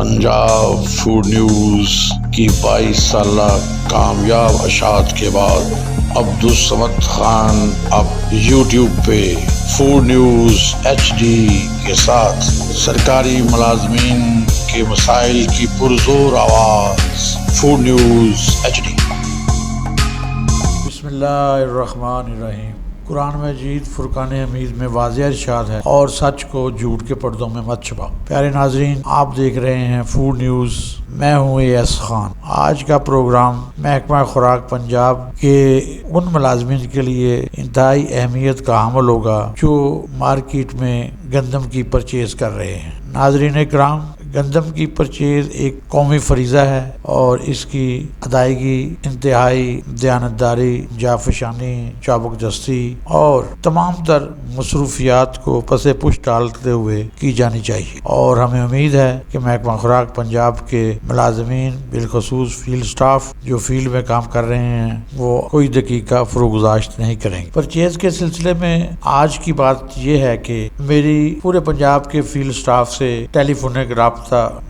Punjab food news की 22 साला कामयाब अशात के बाद अब्दुस्समद खान अब यूट्यूब पे फूड न्यूज़ HD के साथ सरकारी मुलाजमीन के मसाइल की पुरजोर आवाज़ फूड न्यूज़ HD। बिस्मिल्लाहिर्रहमानिर्रहीम। कुरान मजीद फुरकान हमीद में वाज़ेह इरशाद है, और सच को झूठ के पर्दों में मत छुपाओ। प्यारे नाज़रीन, आप देख रहे हैं फूड न्यूज़। मैं हूँ AS खान। आज का प्रोग्राम महकमा खुराक पंजाब के उन मुलाजमीन के लिए इंतहाई अहमियत का हामिल होगा जो मार्केट में गंदम की परचेज कर रहे हैं। नाज़रीन इकराम, गंदम की परचेज एक कौमी फरीज़ा है और इसकी अदायगी इंतहाई दयानतदारी, जाफशानी, चाबुकदस्ती और तमाम तर मसरूफियात को पसे पुश डालते हुए की जानी चाहिए। और हमें उम्मीद है कि महकमा खुराक पंजाब के मुलाजमीन, बिलखसूस फील्ड स्टाफ जो फील्ड में काम कर रहे हैं, वो कोई दकीका फरोगुज़ाश्त नहीं करेंगे। परचेज के सिलसिले में आज की बात यह है कि मेरी पूरे पंजाब के फील्ड स्टाफ से टेलीफोनिक राब्ता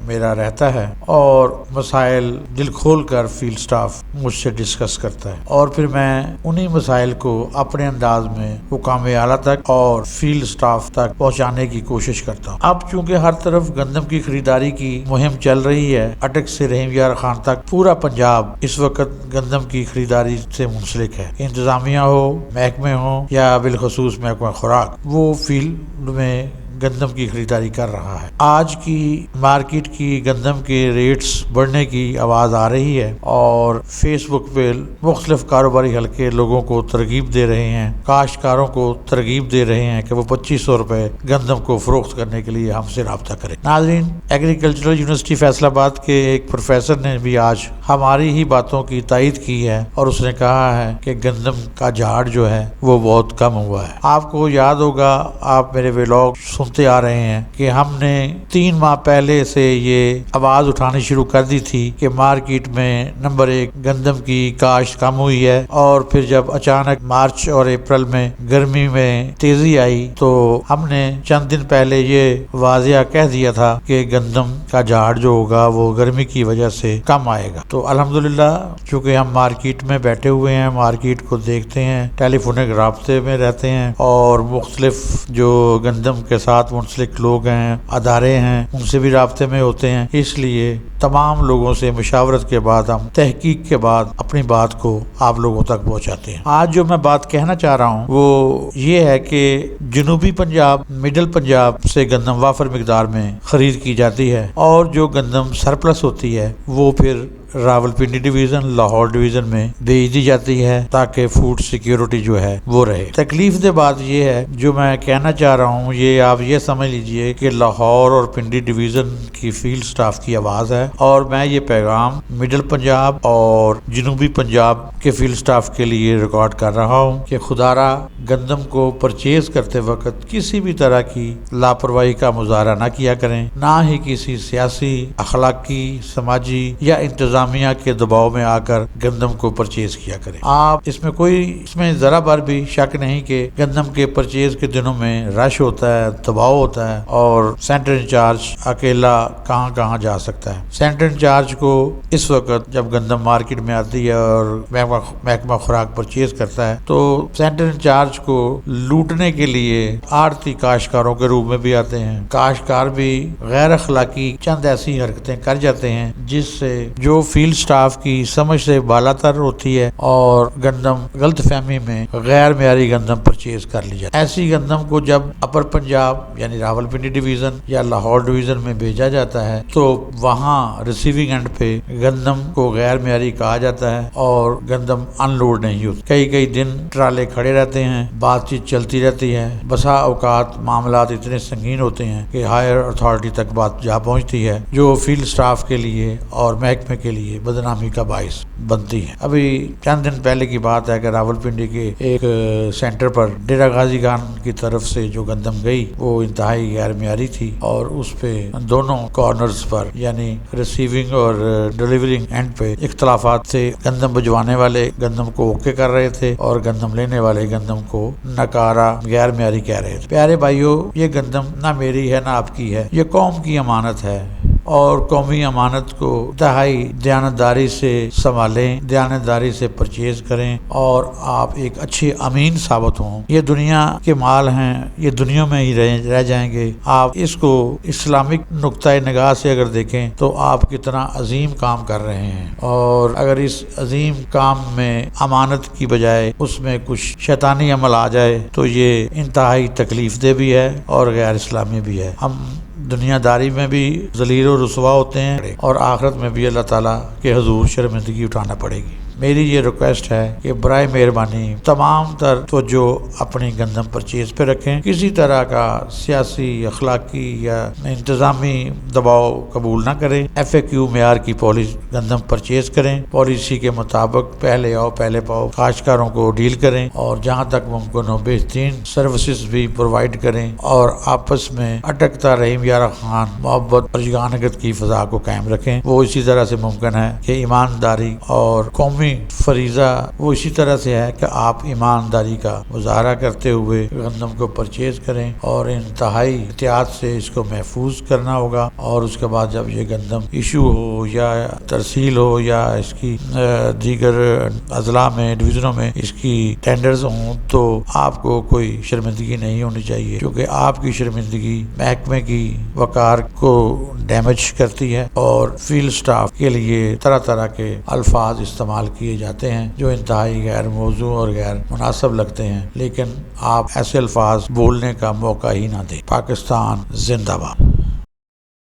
मेरा रहता है और मसाइल दिल खोल कर फील्ड स्टाफ मुझसे डिस्कस करता है, और फिर मैं उन्हीं मसाइल को अपने अंदाज में हुकाम आला तक और फील्ड स्टाफ तक पहुंचाने की कोशिश करता हूँ। अब चूंकि हर तरफ गंदम की खरीदारी की मुहिम चल रही है, अटक से रहीम यार खान तक पूरा पंजाब इस वक्त गंदम की खरीदारी से मुंसलिक है। इंतजामिया हो, महकमे हो या बिलखसूस महकमा खुराक, वो फील्ड में गंदम की खरीदारी कर रहा है। आज की मार्केट की गंदम के रेट्स बढ़ने की आवाज़ आ रही है और फेसबुक पे मुख्तलिफ कारोबारी हल्के लोगों को तरगीब दे रहे हैं, काश्तकारों को तरगीब दे रहे हैं कि वो 2500 रुपए गंदम को फरोख्त करने के लिए हमसे रब्ता करें। नाज़रीन, एग्रीकल्चरल यूनिवर्सिटी फैसलाबाद के एक प्रोफेसर ने भी आज हमारी ही बातों की तायद की है और उसने कहा है कि गंदम का झाड़ जो है वो बहुत कम हुआ है। आपको याद होगा, आप मेरे व्लॉग सुनते आ रहे हैं कि हमने 3 माह पहले से ये आवाज उठानी शुरू कर दी थी कि मार्केट में नंबर 1 गंदम की काश्त कम हुई है, और फिर जब अचानक मार्च और अप्रैल में गर्मी में तेजी आई तो हमने चंद दिन पहले ये वाज़िया कह दिया था कि गंदम का झाड़ जो होगा वो गर्मी की वजह से कम आएगा। तो अल्हम्दुलिल्लाह, चूंकि हम मार्केट में बैठे हुए हैं, मार्केट को देखते हैं, टेलीफोनिक राब्ते में रहते हैं और मुख्तलिफ जो गंदम के साथ मुंसलिक लोग हैं, अदारे हैं, उनसे भी राब्ते में होते हैं। इसलिए तमाम लोगों से मशावरत के बाद हम तहकीक के बाद अपनी बात को आप लोगों तक पहुंचाते हैं। आज जो मैं बात कहना चाह रहा हूं वो ये है कि जनूबी पंजाब, मिडल पंजाब से गंदम वाफर मिकदार में खरीद की जाती है और जो गंदम सरप्लस होती है वो फिर रावलपिंडी डिवीजन, लाहौर डिवीजन में भेज दी जाती है ताकि फूड सिक्योरिटी जो है वो रहे। तकलीफ दे बात ये है, जो मैं कहना चाह रहा हूँ, ये आप ये समझ लीजिए कि लाहौर और पिंडी डिवीजन की फील्ड स्टाफ की आवाज़ है और मैं ये पैगाम मिडल पंजाब और जनूबी पंजाब के फील्ड स्टाफ के लिए रिकॉर्ड कर रहा हूँ कि खुदारा गंदम को परचेज करते वक्त किसी भी तरह की लापरवाही का मुजाहरा ना किया करें, ना ही किसी सियासी, अखलाकी, समाजी या इंतजामिया के दबाव में आकर गंदम को परचेज किया करें। आप इसमें जरा बार भी शक नहीं कि गंदम के परचेज के दिनों में रश होता है, दबाव होता है और सेंटर इंचार्ज अकेला कहाँ कहाँ जा सकता है। सेंटर इंचार्ज को इस वक्त जब गंदम मार्केट में आती है और महकमा खुराक परचेज करता है तो सेंटर इंचार्ज को लूटने के लिए आड़ती काश्तकारों के रूप में भी आते हैं। काश्तकार भी गैर अखलाकी चंद ऐसी हरकतें कर जाते हैं जिससे जो फील्ड स्टाफ की समझ से बालातर होती है और गंदम गलत फहमी में गैर मेयारी गंदम परचेज कर ली जाती है। ऐसी गंदम को जब अपर पंजाब यानी रावलपिंडी डिवीजन या लाहौर डिवीजन में भेजा जाता है तो वहाँ रिसीविंग एंड पे गंदम को गैर मेयारी कहा जाता है और गंदम अनलोड नहीं होती। कई दिन ट्राले खड़े रहते हैं, बातचीत चलती रहती है। बसा औकात मामलात इतने संगीन होते हैं कि हायर अथॉरिटी तक बात जा पहुंचती है जो फील्ड स्टाफ के लिए और महकमे के लिए बदनामी का बाइस बनती है। अभी चंद दिन पहले की बात है कि रावलपिंडी के एक सेंटर पर डेरा गाजी खान की तरफ से जो गंदम गई वो इंतहाई गैर मेयारी थी और उस पे दोनों कॉर्नर्स पर यानी रिसीविंग और डिलीवरिंग एंड पे इख्तलाफात से गंदम भिजवाने वाले गंदम को ओके कर रहे थे और गंदम लेने वाले गंदम को नकारा गैर मेयारी कह रहे थे। प्यारे भाइयों, ये गंदम ना मेरी है ना आपकी है, ये कौम की अमानत है اور قومی امانت کو انتہائی دیانتداری سے سنبھالیں، دیانتداری سے پرچیز کریں اور آپ ایک اچھے امین ثابت ہوں۔ یہ دنیا کے مال ہیں، یہ دنیا میں ہی رہ جائیں گے۔ آپ اس کو اسلامک نقطۂ نگاہ سے اگر دیکھیں تو آپ کتنا عظیم کام کر رہے ہیں، اور اگر اس عظیم کام میں امانت کی بجائے اس میں کچھ شیطانی عمل آ جائے تو یہ انتہائی تکلیف دہ بھی ہے اور غیر اسلامی بھی ہے۔ ہم دنیا داری میں بھی ذلیل و رسوا ہوتے ہیں اور آخرت میں بھی اللہ تعالیٰ کے حضور شرمندگی اٹھانا پڑے گی۔ میری یہ ریکویسٹ ہے کہ برائے مہربانی تمام تر توجہ اپنی گندم پرچیز پہ رکھیں، کسی طرح کا سیاسی، اخلاقی یا انتظامی دباؤ قبول نہ کریں۔ FAQ معیار کی گندم پرچیز کریں، پالیسی کے مطابق پہلے آؤ پہلے پاؤ کاشتکاروں کو ڈیل کریں، اور جہاں تک ممکن ہو بہترین سروسز بھی پرووائڈ کریں، اور آپس میں اٹکتا رحیم یار خان محبت اور یگانگت کی فضا کو قائم رکھیں۔ وہ اسی طرح سے ممکن ہے کہ ایمانداری اور قومی فریضہ وہ اسی طرح سے ہے کہ آپ ایمانداری کا مظاہرہ کرتے ہوئے گندم کو پرچیز کریں، اور انتہائی احتیاط سے اس کو محفوظ کرنا ہوگا۔ اور اس کے بعد جب یہ گندم ایشو ہو یا ترسیل ہو یا اس کی دیگر اضلاع میں ڈویژنوں میں اس کی ٹینڈرز ہوں تو آپ کو کوئی شرمندگی نہیں ہونی چاہیے، کیونکہ آپ کی شرمندگی محکمے کی وقار کو ڈیمیج کرتی ہے، اور فیلڈ سٹاف کے لیے طرح طرح کے الفاظ استعمال کیے جاتے ہیں جو انتہائی غیر موزوں اور غیر مناسب لگتے ہیں، لیکن آپ ایسے الفاظ بولنے کا موقع ہی نہ دیں۔ پاکستان زندہ باد۔